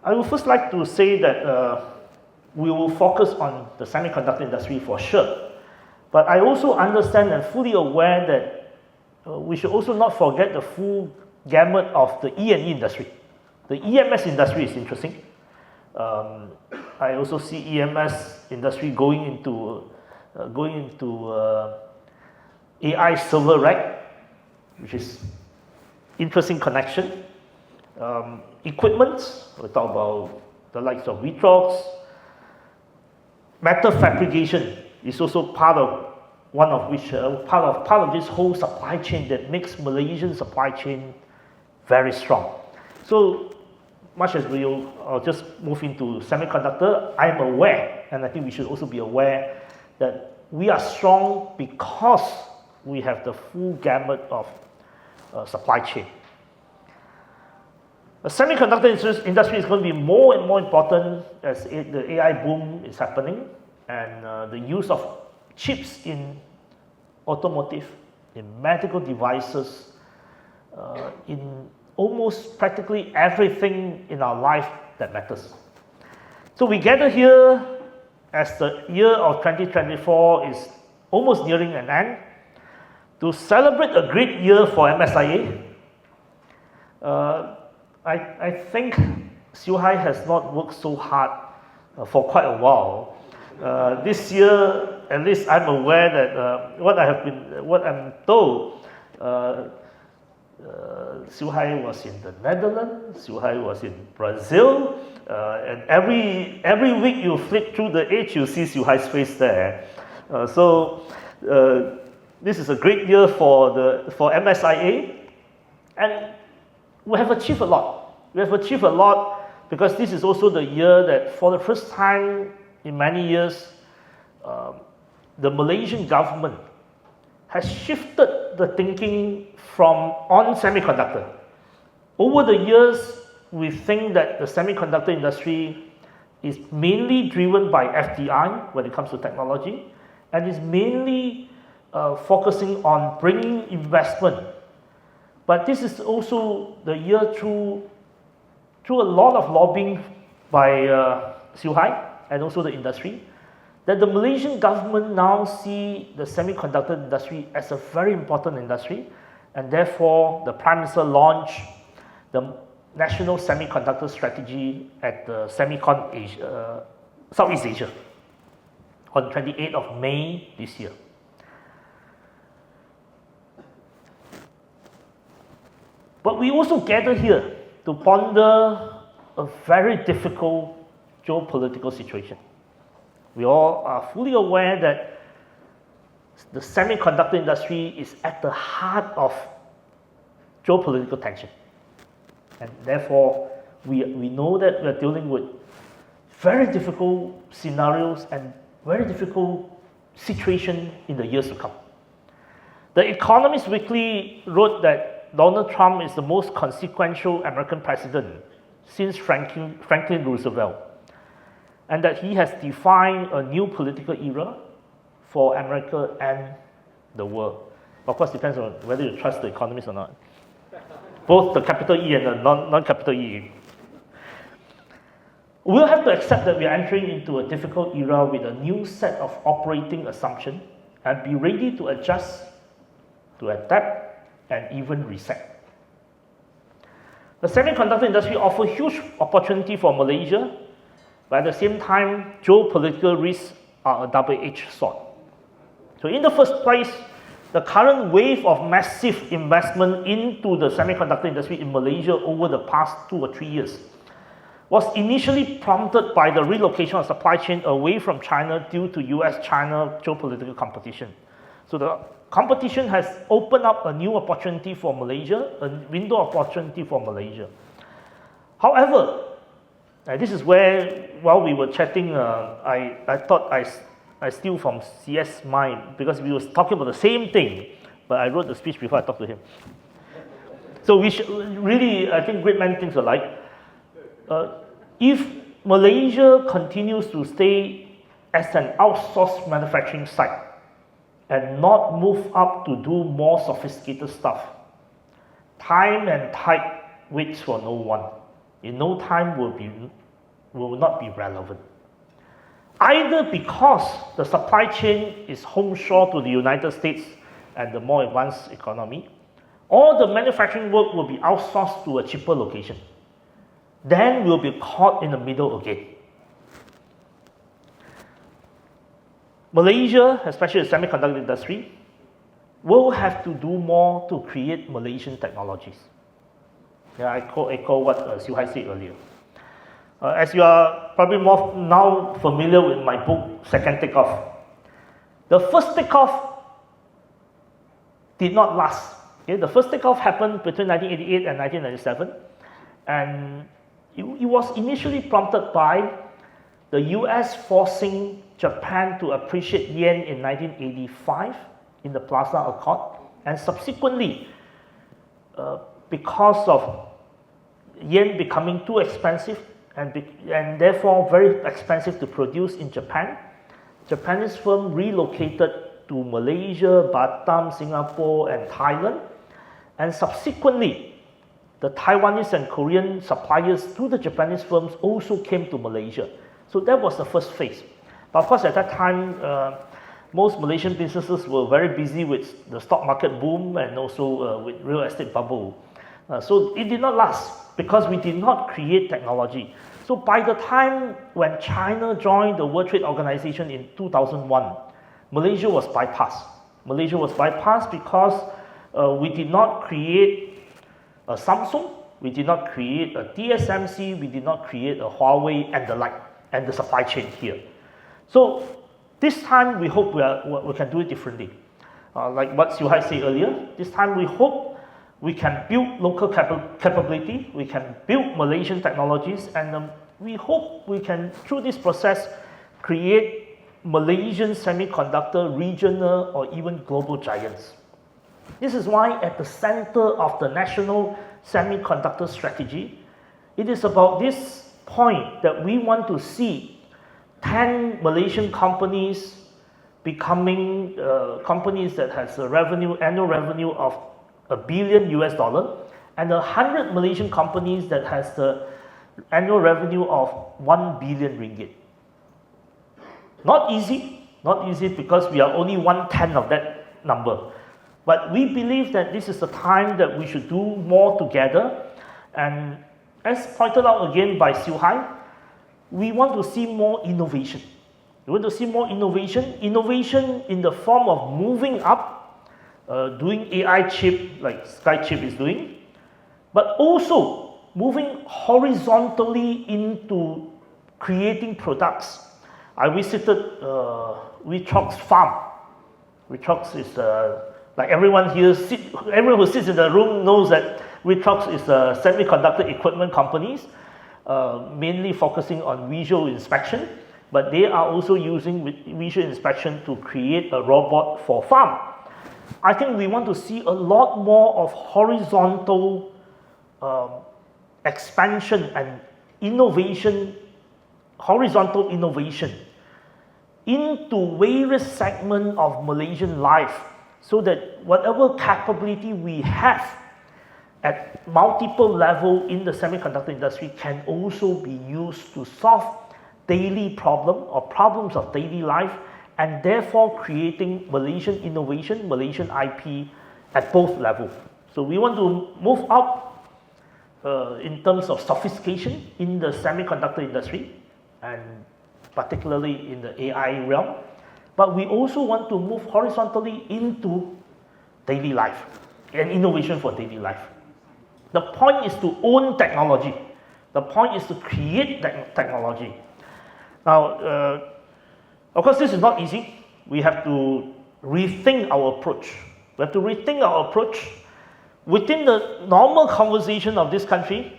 I would first like to say that we will focus on the semiconductor industry for sure. But I also understand and fully aware that we should also not forget the full gamut of the E&E industry. The EMS industry is interesting. I also see EMS industry going into AI server rack, which is interesting connection. Equipment, we talk about the likes of Vitrox. Metal fabrication is also part of part of this whole supply chain that makes Malaysian supply chain very strong. So much as I'll just move into semiconductor, I'm aware, and I think we should also be aware that we are strong because we have the full gamut of supply chain. The semiconductor industry is going to be more and more important as the AI boom is happening, and the use of chips in automotive, in medical devices, in almost practically everything in our life that matters. So we gather here as the year of 2024 is almost nearing an end to celebrate a great year for MSIA. I think Siew Hai has not worked so hard for quite a while. This year, at least I'm aware that what I'm told, Siew Hai was in the Netherlands, Siew Hai was in Brazil, and every week you flip through the age, you see Siew Hai's face there. So this is a great year for MSIA, and we have achieved a lot. We have achieved a lot because this is also the year that, for the first time in many years, the Malaysian government has shifted the thinking from on semiconductor. Over the years, we think that the semiconductor industry is mainly driven by FDI when it comes to technology, and is mainly focusing on bringing investment. But this is also the year through a lot of lobbying by Siew Hai and also the industry, that the Malaysian government now see the semiconductor industry as a very important industry, and therefore the Prime Minister launched the National Semiconductor Strategy at the Southeast Asia on 28th of May this year. But we also gather here to ponder a very difficult geopolitical situation. We all are fully aware that the semiconductor industry is at the heart of geopolitical tension. And therefore, we know that we are dealing with very difficult scenarios and very difficult situation in the years to come. The Economist Weekly wrote that Donald Trump is the most consequential American president since Franklin Roosevelt, and that he has defined a new political era for America and the world. Of course, depends on whether you trust the Economist or not. Both the capital E and the non-capital E. We'll have to accept that we are entering into a difficult era with a new set of operating assumptions and be ready to adjust, to adapt, and even reset. The semiconductor industry offers huge opportunity for Malaysia, but at the same time, geopolitical risks are a double-edged sword. So in the first place, the current wave of massive investment into the semiconductor industry in Malaysia over the past 2 or 3 years was initially prompted by the relocation of supply chain away from China due to US-China geopolitical competition. So the competition has opened up a new opportunity for Malaysia, a window of opportunity for Malaysia. However, this is where, while we were chatting, I thought I steal from CS' mind, because we were talking about the same thing, but I wrote the speech before I talked to him. So we should really, I think great men think alike. If Malaysia continues to stay as an outsourced manufacturing site and not move up to do more sophisticated stuff, time and tide waits for no one. in no time will not be relevant. Either because the supply chain is home-shore to the United States and the more advanced economy, or the manufacturing work will be outsourced to a cheaper location. Then we'll be caught in the middle again. Malaysia, especially the semiconductor industry, will have to do more to create Malaysian technologies. Yeah, I echo what Siu Hai said earlier. As you are probably more now familiar with my book, Second Takeoff, the first takeoff did not last. Okay? The first takeoff happened between 1988 and 1997, and it was initially prompted by the US forcing Japan to appreciate yen in 1985 in the Plaza Accord, and subsequently, because of yen becoming too expensive and therefore very expensive to produce in Japan, Japanese firm relocated to Malaysia, Batam, Singapore, and Thailand, and subsequently, the Taiwanese and Korean suppliers to the Japanese firms also came to Malaysia. So that was the first phase. But of course, at that time, most Malaysian businesses were very busy with the stock market boom and also with real estate bubble. So it did not last because we did not create technology. So by the time when China joined the World Trade Organization in 2001, Malaysia was bypassed. Malaysia was bypassed because we did not create a Samsung, we did not create a TSMC, we did not create a Huawei and the like, and the supply chain here. So this time we hope we can do it differently. Like what Siu Hai said earlier, this time we hope we can build local capability, we can build Malaysian technologies, and we hope we can, through this process, create Malaysian semiconductor regional or even global giants. This is why at the center of the national semiconductor strategy, it is about this point that we want to see 10 Malaysian companies becoming companies that has a annual revenue of $1 billion and 100 Malaysian companies that has the annual revenue of 1 billion ringgit. Not easy because we are only 1/10 of that number. But we believe that this is the time that we should do more together. And as pointed out again by Siu Hai, we want to see more innovation. We want to see more innovation in the form of moving up, doing AI chip like Skychip is doing, but also moving horizontally into creating products. I visited Wittrock's farm. Wittrock's is like everyone who sits in the room knows that Wittrock's is a semiconductor equipment company, mainly focusing on visual inspection, but they are also using visual inspection to create a robot for farm. I think we want to see a lot more of horizontal expansion and innovation, horizontal innovation into various segments of Malaysian life, so that whatever capability we have at multiple levels in the semiconductor industry can also be used to solve daily problems or problems of daily life, and therefore creating Malaysian innovation, Malaysian IP at both levels. So we want to move up in terms of sophistication in the semiconductor industry, and particularly in the AI realm. But we also want to move horizontally into daily life and innovation for daily life. The point is to own technology. The point is to create technology. Now, of course, this is not easy. We have to rethink our approach. We have to rethink our approach. Within the normal conversation of this country,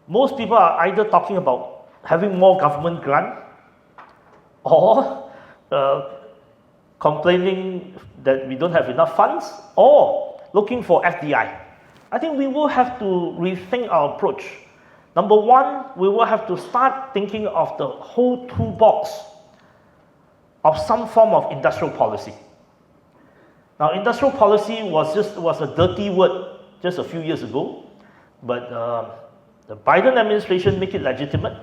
most people are either talking about having more government grant or complaining that we don't have enough funds, or looking for FDI. I think we will have to rethink our approach. Number one, we will have to start thinking of the whole toolbox of some form of industrial policy. Now, industrial policy was a dirty word just a few years ago, but The Biden administration make it legitimate,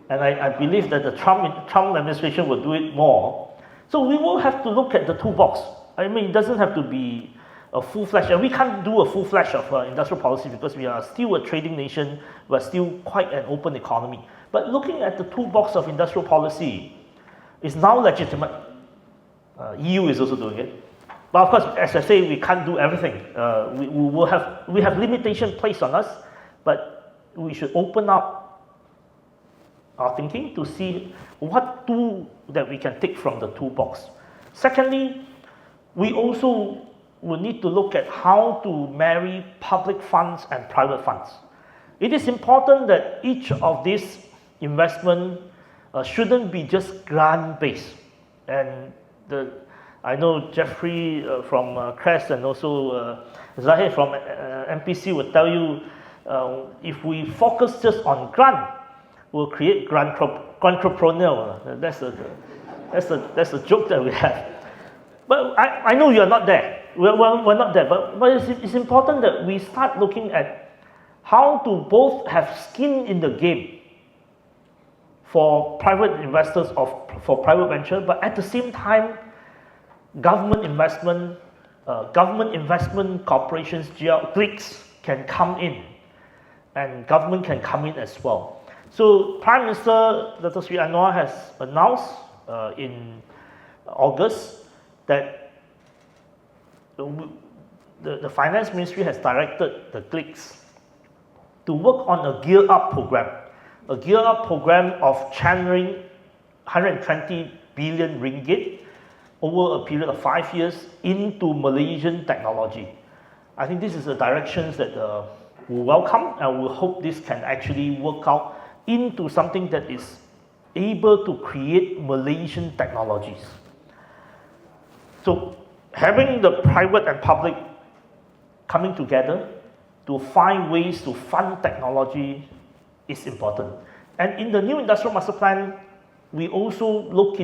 and I believe that the Trump administration will do it more. So we will have to look at the toolbox. I mean, it doesn't have to be a full-fledged, and we can't do a full-fledged of industrial policy because we are still a trading nation, we're still quite an open economy. But looking at the toolbox of industrial policy is now legitimate. EU is also doing it. But of course, as I say, we can't do everything. We have limitation placed on us, but we should open up our thinking to see what tool that we can take from the toolbox. Secondly, we also will need to look at how to marry public funds and private funds. It is important that each of these investment shouldn't be just grant-based. And I know Jeffrey from CREST and also Zahid from MPC will tell you if we focus just on grant, we'll create grant-entrepreneur. That's a joke that we have. But I know you're not there. We're not there. But it's important that we start looking at how to both have skin in the game for private investors or for private venture, but at the same time, government investment corporations, GLICs can come in, and government can come in as well. So Prime Minister Dr. Sri Anwar has announced in August that the Finance Ministry has directed the GLICs to work on a Gear Up program. A Gear Up program of channeling 120 billion ringgit over a period of 5 years into Malaysian technology. I think this is the directions that we welcome, and we hope this can actually work out into something that is able to create Malaysian technologies. So having the private and public coming together to find ways to fund technology is important. And in the new industrial master plan, we also look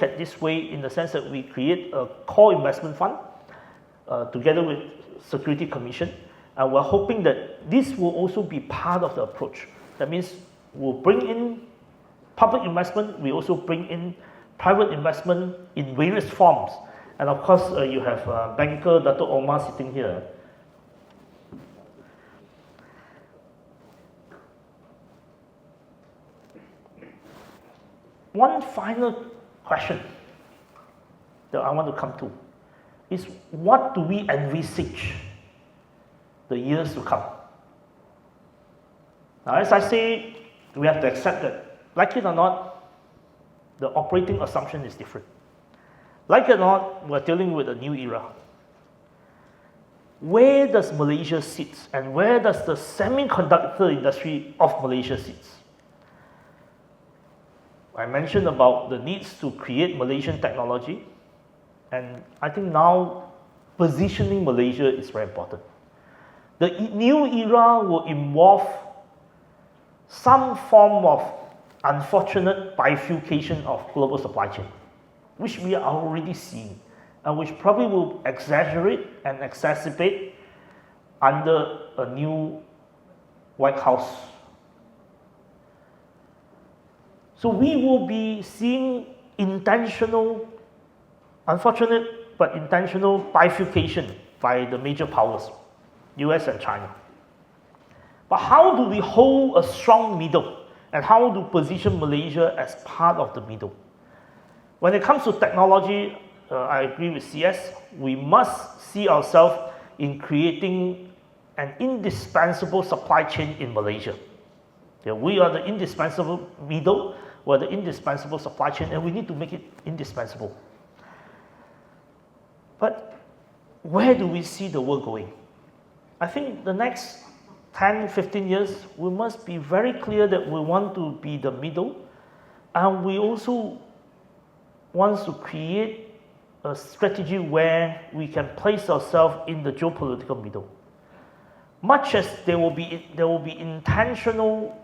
at this way in the sense that we create a core investment fund together with Security Commission, and we're hoping that this will also be part of the approach. That means we'll bring in public investment, we also bring in private investment in various forms. And of course, you have banker Dr. Omar sitting here. One final question that I want to come to is, what do we envisage the years to come? Now, as I say, we have to accept that, like it or not, the operating assumption is different. Like it or not, we're dealing with a new era. Where does Malaysia sit, and where does the semiconductor industry of Malaysia sit? I mentioned about the needs to create Malaysian technology, and I think now positioning Malaysia is very important. The new era will involve some form of unfortunate bifurcation of global supply chain, which we are already seeing, and which probably will exaggerate and exacerbate under a new White House. So we will be seeing intentional, unfortunate but intentional bifurcation by the major powers, US and China. But how do we hold a strong middle, and how to position Malaysia as part of the middle? When it comes to technology, I agree with CS, we must see ourselves in creating an indispensable supply chain in Malaysia. We are the indispensable middle, we're the indispensable supply chain, and we need to make it indispensable. But where do we see the world going? I think the next 10, 15 years, we must be very clear that we want to be the middle, and we also want to create a strategy where we can place ourselves in the geopolitical middle. Much as there will be intentional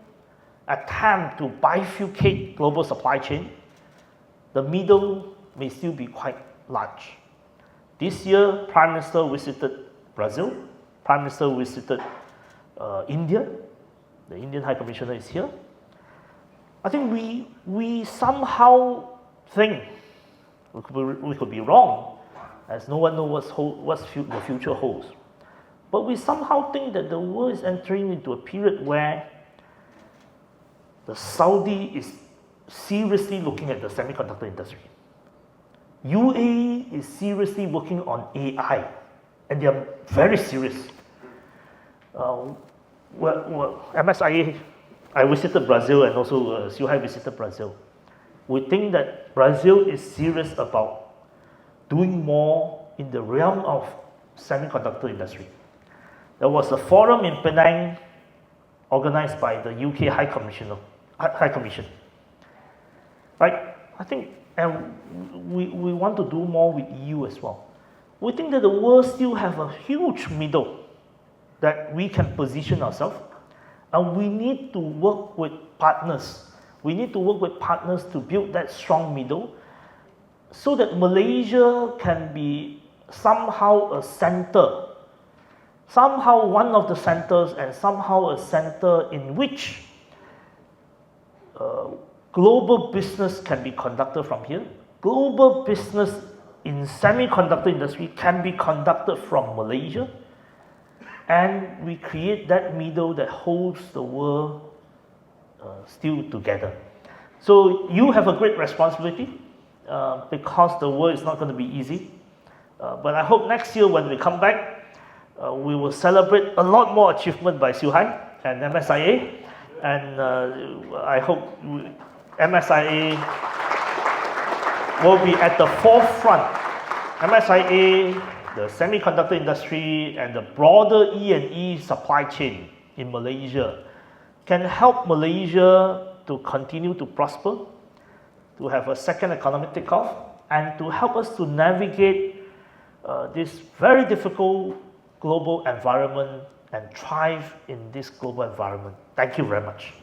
attempt to bifurcate global supply chain, the middle may still be quite large. This year, Prime Minister visited Brazil, Prime Minister visited India. The Indian High Commissioner is here. I think we somehow think, we could be wrong, as no one knows what the future holds. But we somehow think that the world is entering into a period where the Saudi is seriously looking at the semiconductor industry. UAE is seriously working on AI, and they are very serious. MSIA, I visited Brazil, and also Siu Hai visited Brazil. We think that Brazil is serious about doing more in the realm of semiconductor industry. There was a forum in Penang organized by the UK High Commission. Right? I think, and we want to do more with EU as well. We think that the world still have a huge middle that we can position ourselves, and we need to work with partners. We need to work with partners to build that strong middle so that Malaysia can be somehow a center, somehow one of the centers, and somehow a center in which global business can be conducted from here. Global business in semiconductor industry can be conducted from Malaysia, and we create that middle that holds the world still together. So you have a great responsibility because the world is not going to be easy. But I hope next year when we come back, we will celebrate a lot more achievement by Siu Hai and MSIA, and I hope MSIA will be at the forefront. MSIA, the semiconductor industry, and the broader E&E supply chain in Malaysia can help Malaysia to continue to prosper, to have a second economic takeoff, and to help us to navigate this very difficult global environment and thrive in this global environment. Thank you very much.